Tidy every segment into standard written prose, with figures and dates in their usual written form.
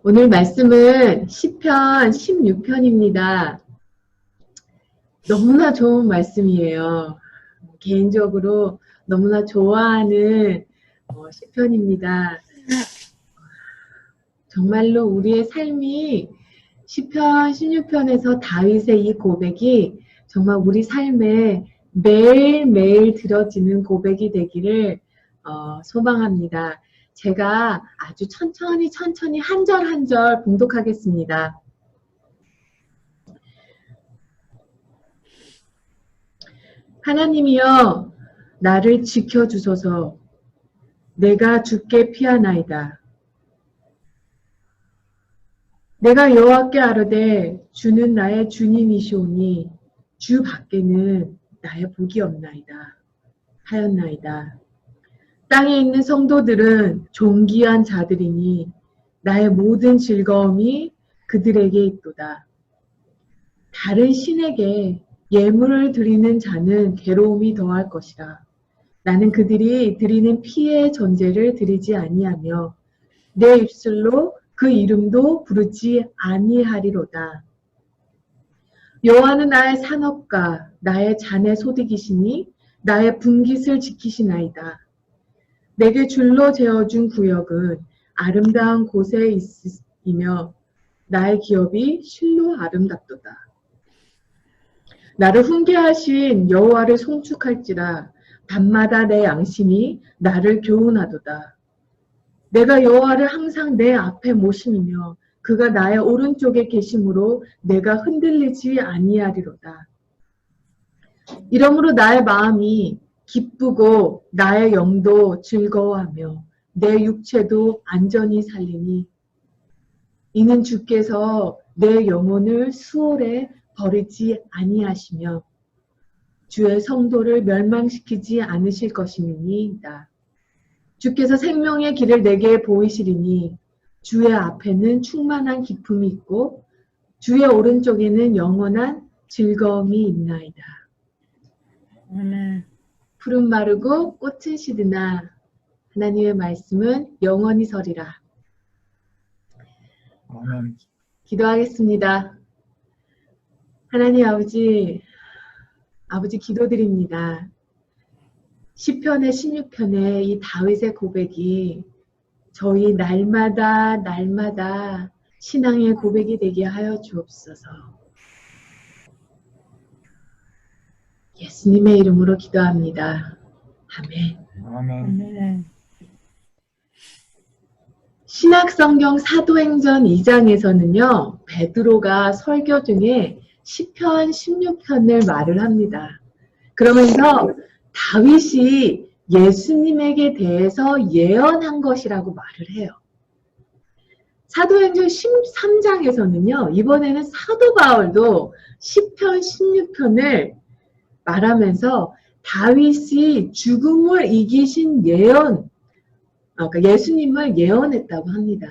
오늘 말씀은 시편 16편입니다. 너무나 좋은 말씀이에요. 개인적으로 너무나 좋아하는 시편입니다. 정말로 우리의 삶이 시편 16편에서 다윗의 이 고백이 정말 우리 삶에 매일매일 들어지는 고백이 되기를 소망합니다. 제가 아주 천천히 한 절 한 절 봉독하겠습니다. 하나님이여 나를 지켜주소서. 내가 주께 피하나이다. 내가 여호와께 아뢰되 주는 나의 주님이시오니 주 밖에는 나의 복이 없나이다 하였나이다. 땅에 있는 성도들은 존귀한 자들이니 나의 모든 즐거움이 그들에게 있도다. 다른 신에게 예물을 드리는 자는 괴로움이 더할 것이라. 나는 그들이 드리는 피의 전제를 드리지 아니하며 내 입술로 그 이름도 부르지 아니하리로다. 여호와는 나의 산업과 나의 잔의 소득이시니 나의 분깃을 지키시나이다. 내게 줄로 재어준 구역은 아름다운 곳에 있으며 나의 기업이 실로 아름답도다. 나를 훈계하신 여호와를 송축할지라. 밤마다 내 양심이 나를 교훈하도다. 내가 여호와를 항상 내 앞에 모심이며 그가 나의 오른쪽에 계심으로 내가 흔들리지 아니하리로다. 이러므로 나의 마음이 기쁘고 나의 영도 즐거워하며 내 육체도 안전히 살리니 이는 주께서 내 영혼을 수월에 버리지 아니하시며 주의 성도를 멸망시키지 않으실 것임이니이다. 주께서 생명의 길을 내게 보이시리니 주의 앞에는 충만한 기쁨이 있고 주의 오른쪽에는 영원한 즐거움이 있나이다. 푸른 마르고 꽃은 시드나 하나님의 말씀은 영원히 서리라. 아멘. 기도하겠습니다. 하나님 아버지 기도드립니다. 시편의 16편의 이 다윗의 고백이 저희 날마다 신앙의 고백이 되게 하여 주옵소서. 예수님의 이름으로 기도합니다. 아멘. 아멘. 신약성경 사도행전 2장에서는요. 베드로가 설교 중에 시편 16편을 말을 합니다. 그러면서 다윗이 예수님에게 대해서 예언한 것이라고 말을 해요. 사도행전 13장에서는요. 이번에는 사도 바울도 시편 16편을 말하면서 다윗이 죽음을 이기신 예언, 그러니까 예수님을 예언했다고 합니다.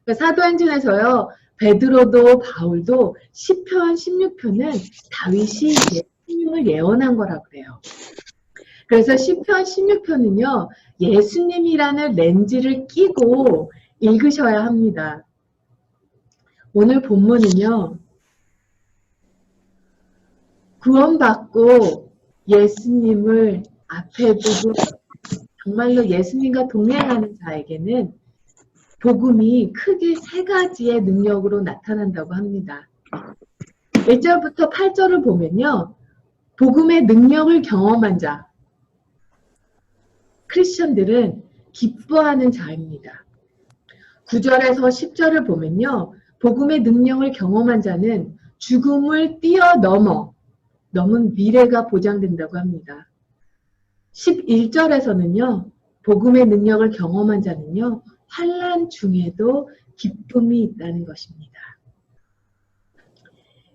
그러니까 사도행전에서요. 베드로도 바울도 시편 16편은 다윗이 예수님을 예언한 거라고 그래요. 그래서 시편 16편은요. 예수님이라는 렌즈를 끼고 읽으셔야 합니다. 오늘 본문은요. 구원받고 예수님을 앞에 두고 정말로 예수님과 동행하는 자에게는 복음이 크게 세 가지의 능력으로 나타난다고 합니다. 1절부터 8절을 보면요. 복음의 능력을 경험한 자, 크리스천들은 기뻐하는 자입니다. 9절에서 10절을 보면요. 복음의 능력을 경험한 자는 죽음을 넘은 미래가 보장된다고 합니다. 11절에서는요. 복음의 능력을 경험한 자는요. 환난 중에도 기쁨이 있다는 것입니다.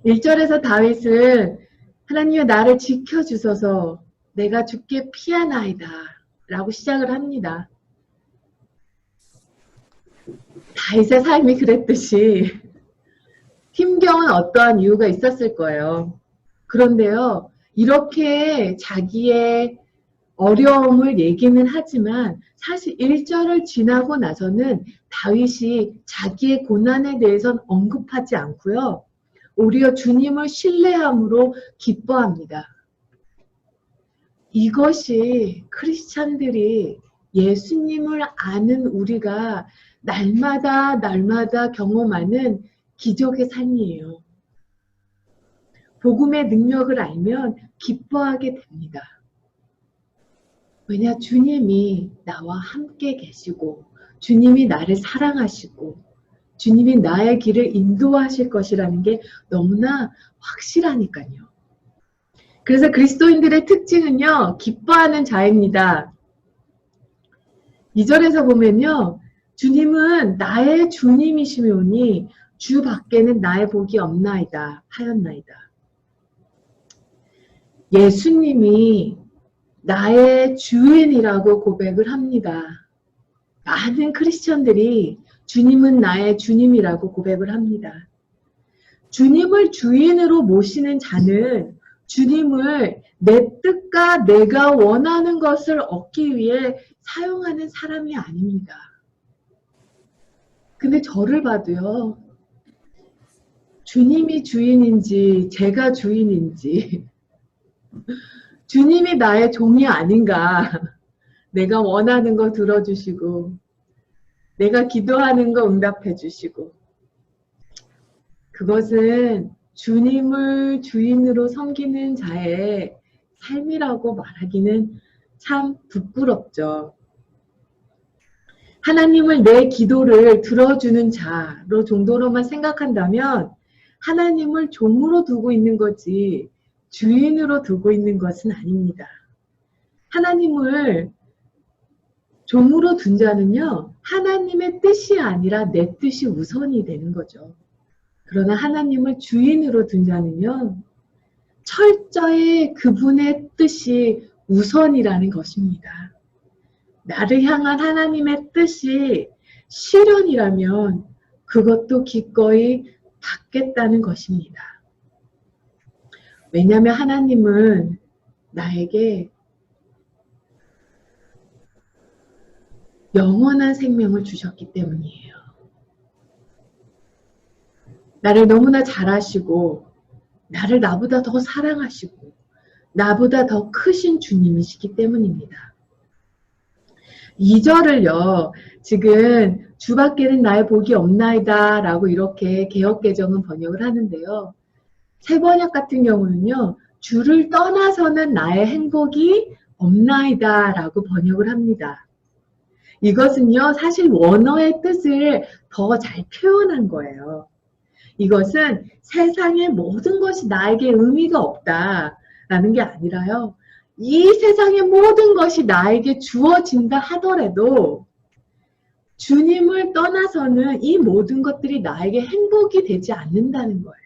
1절에서 다윗은 하나님의 나를 지켜주소서 내가 주께 피하나이다 라고 시작을 합니다. 다윗의 삶이 그랬듯이 힘겨운 어떠한 이유가 있었을 거예요. 그런데요. 이렇게 자기의 어려움을 얘기는 하지만 사실 1절을 지나고 나서는 다윗이 자기의 고난에 대해서는 언급하지 않고요. 오히려 주님을 신뢰함으로 기뻐합니다. 이것이 크리스찬들이 예수님을 아는 우리가 날마다 경험하는 기적의 삶이에요. 복음의 능력을 알면 기뻐하게 됩니다. 왜냐, 주님이 나와 함께 계시고 주님이 나를 사랑하시고 주님이 나의 길을 인도하실 것이라는 게 너무나 확실하니까요. 그래서 그리스도인들의 특징은요, 기뻐하는 자입니다. 2절에서 보면요, 주님은 나의 주님이시오니 주 밖에는 나의 복이 없나이다 하였나이다. 예수님이 나의 주인이라고 고백을 합니다. 많은 크리스천들이 주님은 나의 주님이라고 고백을 합니다. 주님을 주인으로 모시는 자는 주님을 내 뜻과 내가 원하는 것을 얻기 위해 사용하는 사람이 아닙니다. 근데 저를 봐도요, 주님이 주인인지 제가 주인인지 주님이 나의 종이 아닌가. 내가 원하는 거 들어주시고 내가 기도하는 거 응답해 주시고 그것은 주님을 주인으로 섬기는 자의 삶이라고 말하기는 참 부끄럽죠. 하나님을 내 기도를 들어주는 자로 정도로만 생각한다면 하나님을 종으로 두고 있는 거지 주인으로 두고 있는 것은 아닙니다. 하나님을 종으로 둔 자는요, 하나님의 뜻이 아니라 내 뜻이 우선이 되는 거죠. 그러나 하나님을 주인으로 둔 자는요, 철저히 그분의 뜻이 우선이라는 것입니다. 나를 향한 하나님의 뜻이 실현이라면 그것도 기꺼이 받겠다는 것입니다. 왜냐하면 하나님은 나에게 영원한 생명을 주셨기 때문이에요. 나를 너무나 잘 아시고 나를 나보다 더 사랑하시고 나보다 더 크신 주님이시기 때문입니다. 2절을요. 지금 주밖에는 나의 복이 없나이다 라고 이렇게 개역개정은 번역을 하는데요. 새번역 같은 경우는요. 주를 떠나서는 나의 행복이 없나이다 라고 번역을 합니다. 이것은요. 사실 원어의 뜻을 더 잘 표현한 거예요. 이것은 세상의 모든 것이 나에게 의미가 없다라는 게 아니라요. 이 세상의 모든 것이 나에게 주어진다 하더라도 주님을 떠나서는 이 모든 것들이 나에게 행복이 되지 않는다는 거예요.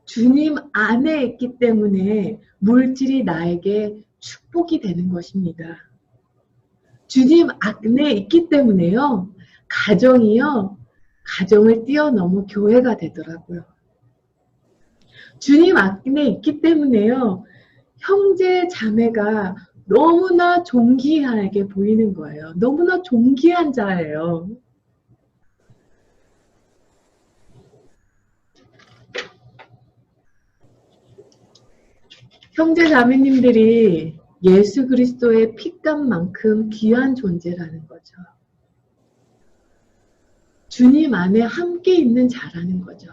주님 안에 있기 때문에 물질이 나에게 축복이 되는 것입니다. 주님 안에 있기 때문에요. 가정을 뛰어넘어 교회가 되더라고요. 주님 안에 있기 때문에요. 형제 자매가 너무나 존귀하게 보이는 거예요. 너무나 존귀한 자예요. 형제 자매님들이 예수 그리스도의 피값만큼 귀한 존재라는 거죠. 주님 안에 함께 있는 자라는 거죠.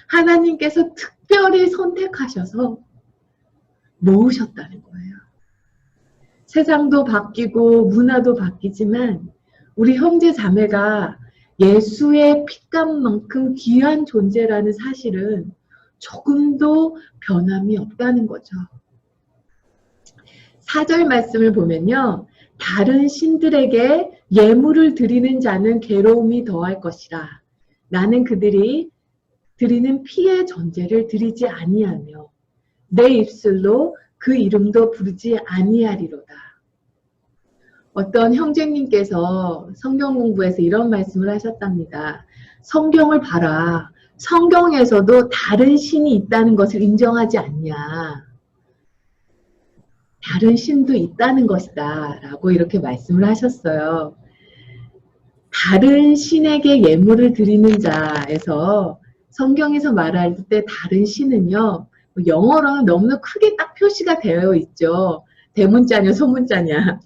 하나님께서 특별히 선택하셔서 모으셨다는 거예요. 세상도 바뀌고 문화도 바뀌지만 우리 형제 자매가 예수의 피값만큼 귀한 존재라는 사실은 조금도 변함이 없다는 거죠. 4절 말씀을 보면요. 다른 신들에게 예물을 드리는 자는 괴로움이 더할 것이라. 나는 그들이 드리는 피의 전제를 드리지 아니하며 내 입술로 그 이름도 부르지 아니하리로다. 어떤 형제님께서 성경 공부에서 이런 말씀을 하셨답니다. 성경을 봐라. 성경에서도 다른 신이 있다는 것을 인정하지 않냐. 다른 신도 있다는 것이다 라고 이렇게 말씀을 하셨어요. 다른 신에게 예물을 드리는 자에서 성경에서 말할 때 다른 신은요, 영어로는 너무나 크게 딱 표시가 되어 있죠. 대문자냐 소문자냐.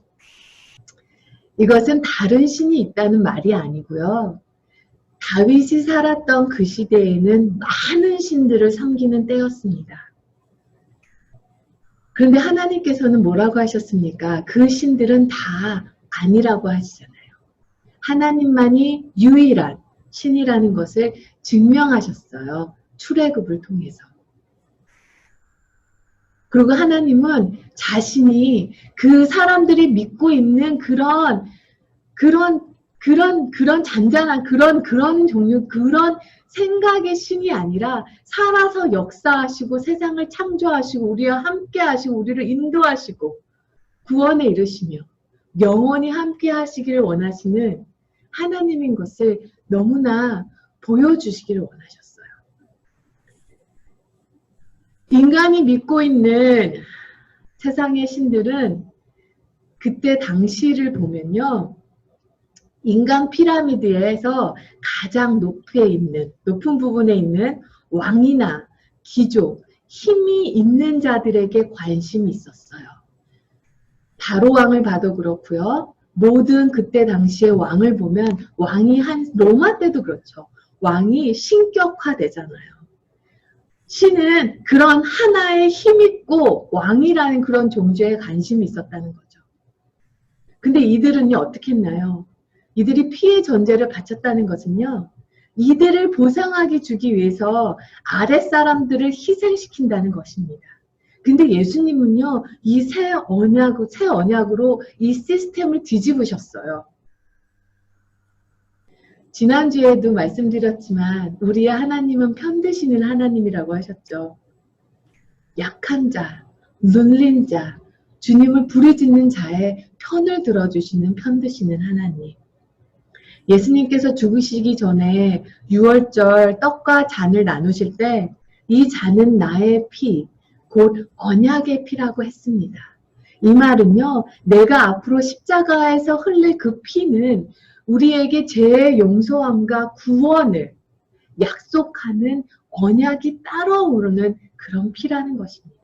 이것은 다른 신이 있다는 말이 아니고요. 다윗이 살았던 그 시대에는 많은 신들을 섬기는 때였습니다. 그런데 하나님께서는 뭐라고 하셨습니까? 그 신들은 다 아니라고 하시잖아요. 하나님만이 유일한 신이라는 것을 증명하셨어요. 출애굽을 통해서. 그리고 하나님은 자신이 그 사람들이 믿고 있는 그런 잔잔한 그런 종류, 그런 생각의 신이 아니라 살아서 역사하시고 세상을 창조하시고 우리와 함께 하시고 우리를 인도하시고 구원에 이르시며 영원히 함께 하시기를 원하시는 하나님인 것을 너무나 보여주시기를 원하셨어요. 인간이 믿고 있는 세상의 신들은 그때 당시를 보면요. 인간 피라미드에서 가장 높은 부분에 있는 왕이나 귀족, 힘이 있는 자들에게 관심이 있었어요. 바로 왕을 봐도 그렇고요. 모든 그때 당시의 왕을 보면 왕이 로마 때도 그렇죠. 왕이 신격화되잖아요. 신은 그런 하나의 힘있고 왕이라는 그런 존재에 관심이 있었다는 거죠. 근데 이들은요, 어떻게 했나요? 이들이 피해 전제를 바쳤다는 것은요, 이들을 보상하게 주기 위해서 아랫사람들을 희생시킨다는 것입니다. 근데 예수님은요, 이 새 언약으로 이 시스템을 뒤집으셨어요. 지난주에도 말씀드렸지만 우리의 하나님은 편드시는 하나님이라고 하셨죠. 약한 자, 눌린 자, 주님을 부르짖는 자의 편을 들어주시는 편드시는 하나님. 예수님께서 죽으시기 전에 유월절 떡과 잔을 나누실 때 이 잔은 나의 피, 곧 언약의 피라고 했습니다. 이 말은요, 내가 앞으로 십자가에서 흘릴 그 피는 우리에게 죄의 용서함과 구원을 약속하는 언약이 따로 오르는 그런 피라는 것입니다.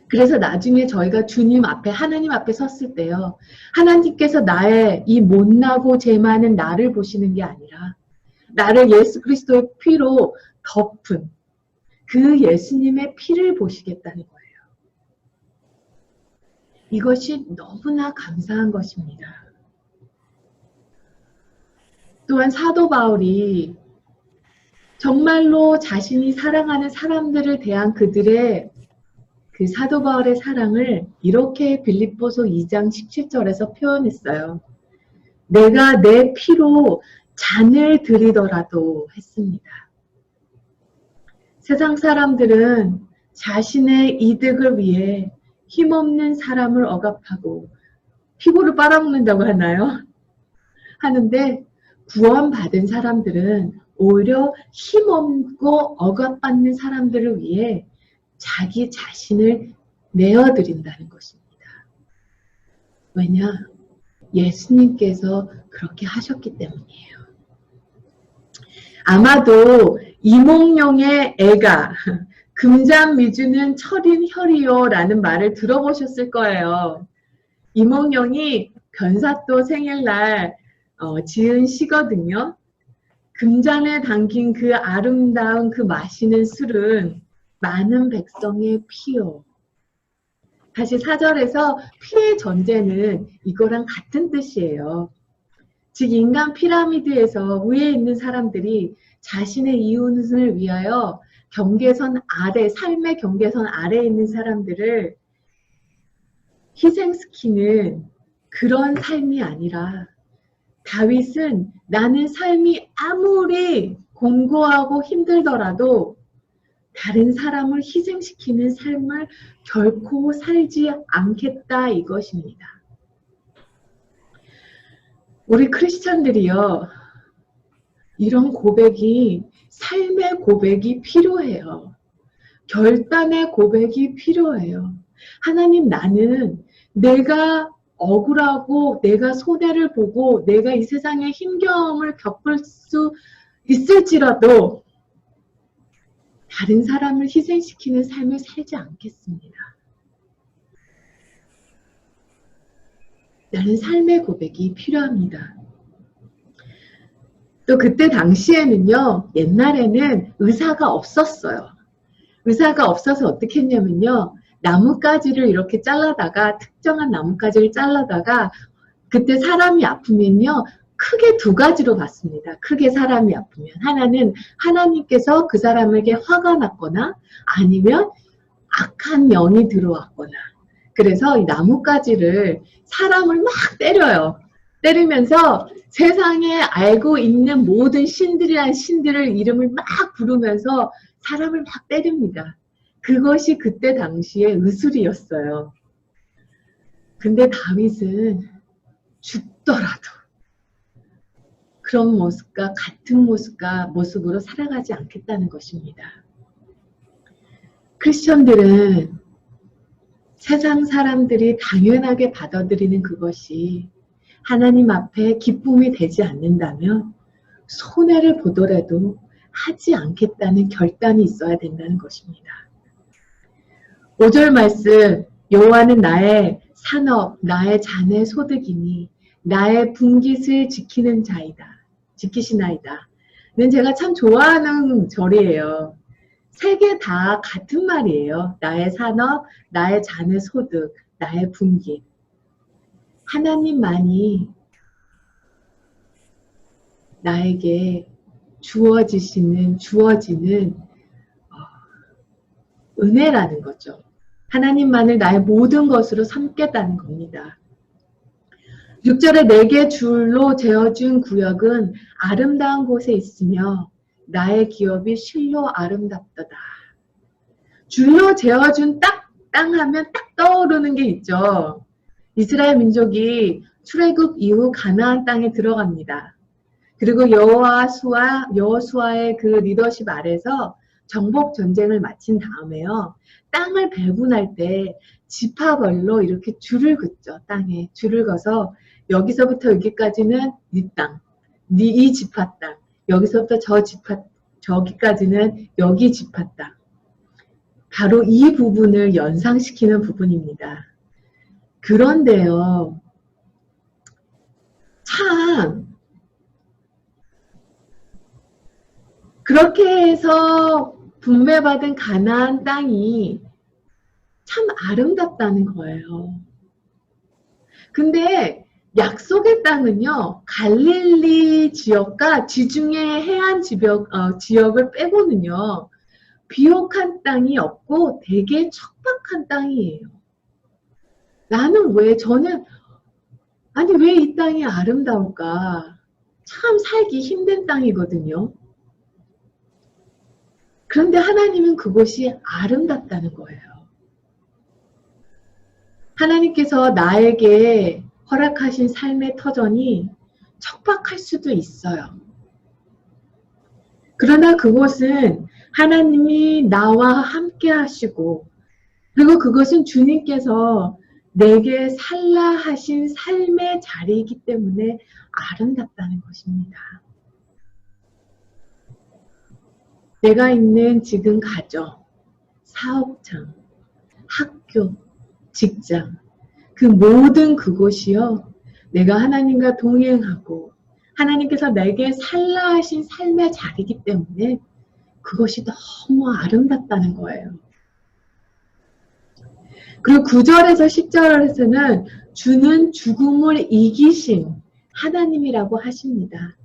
그래서 나중에 저희가 주님 앞에, 하나님 앞에 섰을 때요, 하나님께서 나의 이 못나고 죄 많은 나를 보시는 게 아니라 나를 예수 그리스도의 피로 덮은 그 예수님의 피를 보시겠다는 거예요. 이것이 너무나 감사한 것입니다. 또한 사도 바울이 정말로 자신이 사랑하는 사람들을 대한 그들의 그 사도 바울의 사랑을 이렇게 빌립보서 2장 17절에서 표현했어요. 내가 내 피로 잔을 드리더라도 했습니다. 세상 사람들은 자신의 이득을 위해 힘없는 사람을 억압하고 피고를 빨아먹는다고 하나요? 하는데 구원받은 사람들은 오히려 힘없고 억압받는 사람들을 위해 자기 자신을 내어드린다는 것입니다. 왜냐? 예수님께서 그렇게 하셨기 때문이에요. 아마도 이몽룡의 애가 금잔미주는 철인 혈이요 라는 말을 들어보셨을 거예요. 이몽룡이 변사또 생일날 지은 시거든요. 금잔에 담긴 그 아름다운 그 마시는 술은 많은 백성의 피요. 다시 4절에서 피의 전제는 이거랑 같은 뜻이에요. 즉 인간 피라미드에서 위에 있는 사람들이 자신의 이웃을 위하여 경계선 아래, 삶의 경계선 아래에 있는 사람들을 희생시키는 그런 삶이 아니라 다윗은 나는 삶이 아무리 공고하고 힘들더라도 다른 사람을 희생시키는 삶을 결코 살지 않겠다 이것입니다. 우리 크리스찬들이요. 이런 고백이 삶의 고백이 필요해요. 결단의 고백이 필요해요. 하나님, 나는 내가 억울하고 내가 손해를 보고 내가 이 세상에 힘겨움을 겪을 수 있을지라도 다른 사람을 희생시키는 삶을 살지 않겠습니다. 라는 삶의 고백이 필요합니다. 또 그때 당시에는요, 옛날에는 의사가 없었어요. 의사가 없어서 어떻게 했냐면요, 나뭇가지를 이렇게 잘라다가, 특정한 나뭇가지를 잘라다가, 그때 사람이 아프면요, 크게 두 가지로 봤습니다. 크게 사람이 아프면. 하나는 하나님께서 그 사람에게 화가 났거나, 아니면 악한 영이 들어왔거나. 그래서 이 나뭇가지를 사람을 막 때려요. 때리면서 세상에 알고 있는 모든 신들이란 신들을 이름을 막 부르면서 사람을 막 때립니다. 그것이 그때 당시의 의술이었어요. 근데 다윗은 죽더라도 그런 모습과 같은 모습으로 살아가지 않겠다는 것입니다. 크리스천들은 세상 사람들이 당연하게 받아들이는 그것이 하나님 앞에 기쁨이 되지 않는다면 손해를 보더라도 하지 않겠다는 결단이 있어야 된다는 것입니다. 5절 말씀, 여호와는 나의 산업, 나의 자네 소득이니 나의 분깃을 지키시나이다. 는 제가 참 좋아하는 절이에요. 세 개 다 같은 말이에요. 나의 산업, 나의 자네 소득, 나의 분깃. 하나님만이 나에게 주어지는 은혜라는 거죠. 하나님만을 나의 모든 것으로 삼겠다는 겁니다. 6절에 내게 줄로 재어준 구역은 아름다운 곳에 있으며 나의 기업이 실로 아름답도다. 줄로 재어준 땅 하면 딱 떠오르는 게 있죠. 이스라엘 민족이 출애굽 이후 가나안 땅에 들어갑니다. 그리고 여호수아의 그 리더십 아래서 정복 전쟁을 마친 다음에요. 땅을 배분할 때 지파별로 이렇게 줄을 긋죠. 땅에 줄을 그어서 여기서부터 여기까지는 네 땅, 이 지파 땅, 여기서부터 저기까지는 여기 지파 땅. 바로 이 부분을 연상시키는 부분입니다. 그런데요, 참 그렇게 해서 분배받은 가나안 땅이 참 아름답다는 거예요. 근데 약속의 땅은요, 갈릴리 지역과 지중해 해안 지역을 빼고는요, 비옥한 땅이 없고 되게 척박한 땅이에요. 아니 왜 이 땅이 아름다울까? 참 살기 힘든 땅이거든요. 그런데 하나님은 그곳이 아름답다는 거예요. 하나님께서 나에게 허락하신 삶의 터전이 척박할 수도 있어요. 그러나 그곳은 하나님이 나와 함께 하시고, 그리고 그것은 주님께서 내게 살라 하신 삶의 자리이기 때문에 아름답다는 것입니다. 내가 있는 지금 가정, 사업장, 학교, 직장, 그 모든 그곳이요, 내가 하나님과 동행하고 하나님께서 내게 살라 하신 삶의 자리이기 때문에 그것이 너무 아름답다는 거예요. 그리고 9절에서 10절에서는 주는 죽음을 이기신 하나님이라고 하십니다.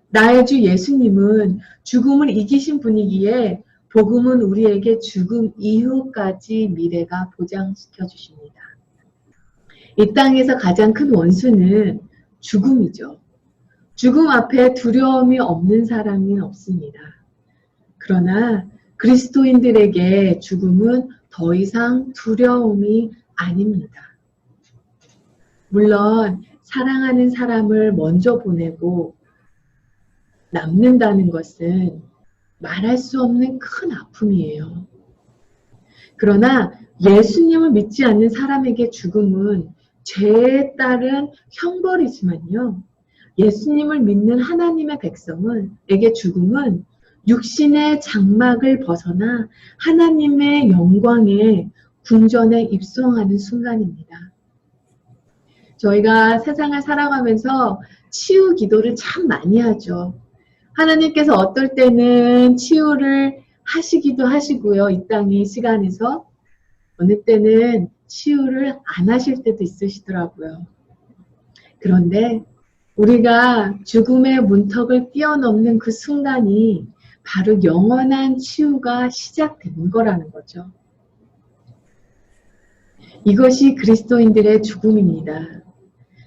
나의 주 예수님은 죽음을 이기신 분이기에 복음은 우리에게 죽음 이후까지 미래가 보장시켜 주십니다. 이 땅에서 가장 큰 원수는 죽음이죠. 죽음 앞에 두려움이 없는 사람이 없습니다. 그러나 그리스도인들에게 죽음은 더 이상 두려움이 아닙니다. 물론 사랑하는 사람을 먼저 보내고 남는다는 것은 말할 수 없는 큰 아픔이에요. 그러나 예수님을 믿지 않는 사람에게 죽음은 죄에 따른 형벌이지만요. 예수님을 믿는 하나님의 백성에게 죽음은 육신의 장막을 벗어나 하나님의 영광의 궁전에 입성하는 순간입니다. 저희가 세상을 살아가면서 치유 기도를 참 많이 하죠. 하나님께서 어떨 때는 치유를 하시기도 하시고요. 이 땅의 시간에서 어느 때는 치유를 안 하실 때도 있으시더라고요. 그런데 우리가 죽음의 문턱을 뛰어넘는 그 순간이 바로 영원한 치유가 시작되는 거라는 거죠. 이것이 그리스도인들의 죽음입니다.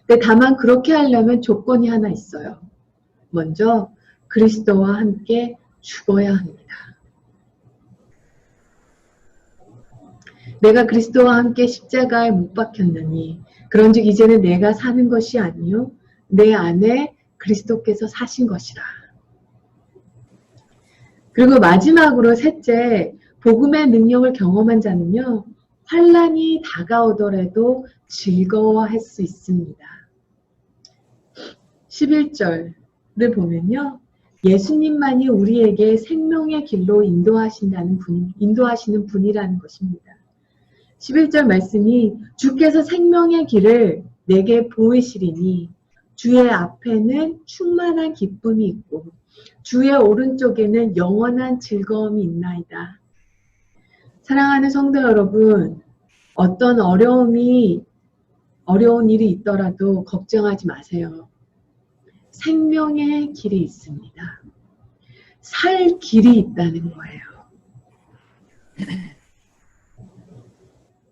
근데 다만 그렇게 하려면 조건이 하나 있어요. 먼저 그리스도와 함께 죽어야 합니다. 내가 그리스도와 함께 십자가에 못 박혔느니 그런즉 이제는 내가 사는 것이 아니요 내 안에 그리스도께서 사신 것이라. 그리고 마지막으로 셋째, 복음의 능력을 경험한 자는요, 환난이 다가오더라도 즐거워할 수 있습니다. 11절을 보면요, 예수님만이 우리에게 생명의 길로 인도하시는 분이라는 것입니다. 11절 말씀이 주께서 생명의 길을 내게 보이시리니 주의 앞에는 충만한 기쁨이 있고 주의 오른쪽에는 영원한 즐거움이 있나이다. 사랑하는 성도 여러분, 어떤 어려운 일이 있더라도 걱정하지 마세요. 생명의 길이 있습니다. 살 길이 있다는 거예요.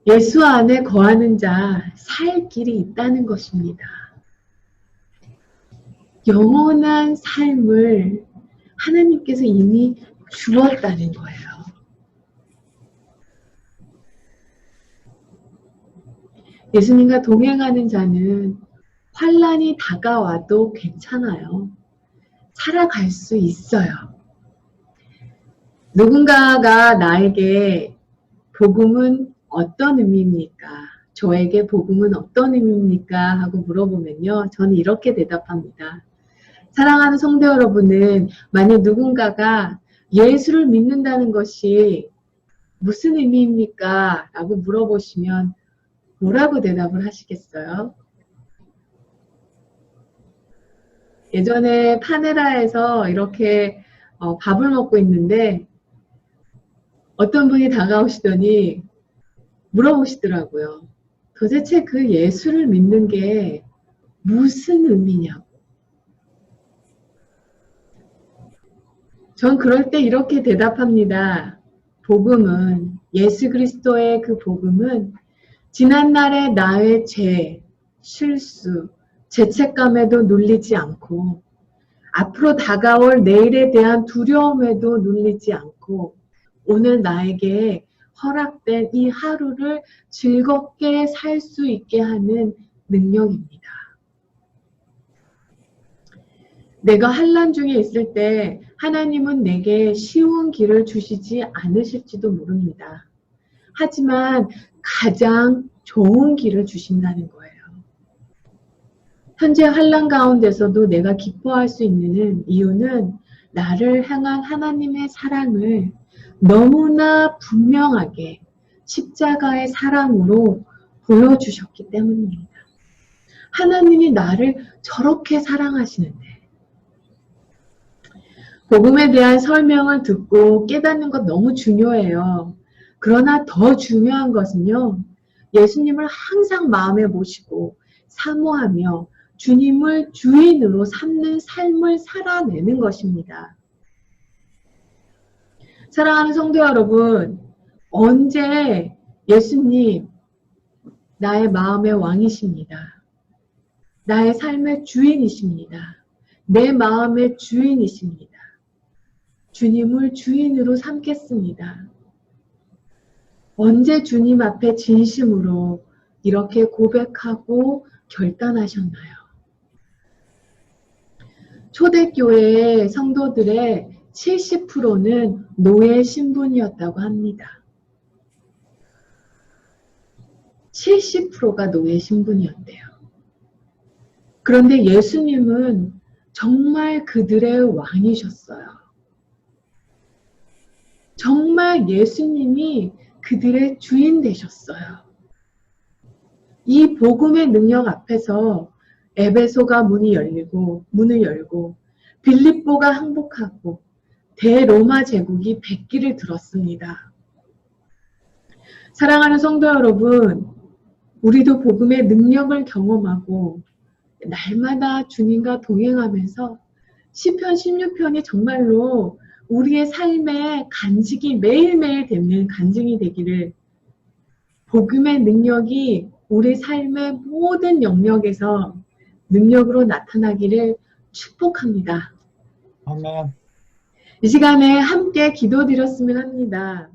예수 안에 거하는 자, 살 길이 있다는 것입니다. 영원한 삶을 하나님께서 이미 주었다는 거예요. 예수님과 동행하는 자는 환난이 다가와도 괜찮아요. 살아갈 수 있어요. 누군가가 나에게 복음은 어떤 의미입니까? 저에게 복음은 어떤 의미입니까? 하고 물어보면요. 저는 이렇게 대답합니다. 사랑하는 성도 여러분은 만약 누군가가 예수를 믿는다는 것이 무슨 의미입니까? 라고 물어보시면 뭐라고 대답을 하시겠어요? 예전에 파네라에서 이렇게 밥을 먹고 있는데 어떤 분이 다가오시더니 물어보시더라고요. 도대체 그 예수를 믿는 게 무슨 의미냐고. 전 그럴 때 이렇게 대답합니다. 복음은, 예수 그리스도의 그 복음은 지난날의 나의 죄, 실수, 죄책감에도 눌리지 않고 앞으로 다가올 내일에 대한 두려움에도 눌리지 않고 오늘 나에게 허락된 이 하루를 즐겁게 살 수 있게 하는 능력입니다. 내가 환난 중에 있을 때 하나님은 내게 쉬운 길을 주시지 않으실지도 모릅니다. 하지만 가장 좋은 길을 주신다는 거예요. 현재 환난 가운데서도 내가 기뻐할 수 있는 이유는 나를 향한 하나님의 사랑을 너무나 분명하게 십자가의 사랑으로 보여주셨기 때문입니다. 하나님이 나를 저렇게 사랑하시는데 복음에 대한 설명을 듣고 깨닫는 것 너무 중요해요. 그러나 더 중요한 것은요. 예수님을 항상 마음에 모시고 사모하며 주님을 주인으로 삼는 삶을 살아내는 것입니다. 사랑하는 성도 여러분, 언제 예수님 나의 마음의 왕이십니다. 나의 삶의 주인이십니다. 내 마음의 주인이십니다. 주님을 주인으로 삼겠습니다. 언제 주님 앞에 진심으로 이렇게 고백하고 결단하셨나요? 초대교회의 성도들의 70%는 노예 신분이었다고 합니다. 70%가 노예 신분이었대요. 그런데 예수님은 정말 그들의 왕이셨어요. 정말 예수님이 그들의 주인 되셨어요. 이 복음의 능력 앞에서 에베소가 문을 열고 빌립보가 항복하고 대로마 제국이 백기를 들었습니다. 사랑하는 성도 여러분, 우리도 복음의 능력을 경험하고 날마다 주님과 동행하면서 시편 16편이 정말로 우리의 삶의 간직이 매일매일 되는 간증이 되기를, 복음의 능력이 우리 삶의 모든 영역에서 능력으로 나타나기를 축복합니다. 아멘. 이 시간에 함께 기도드렸으면 합니다.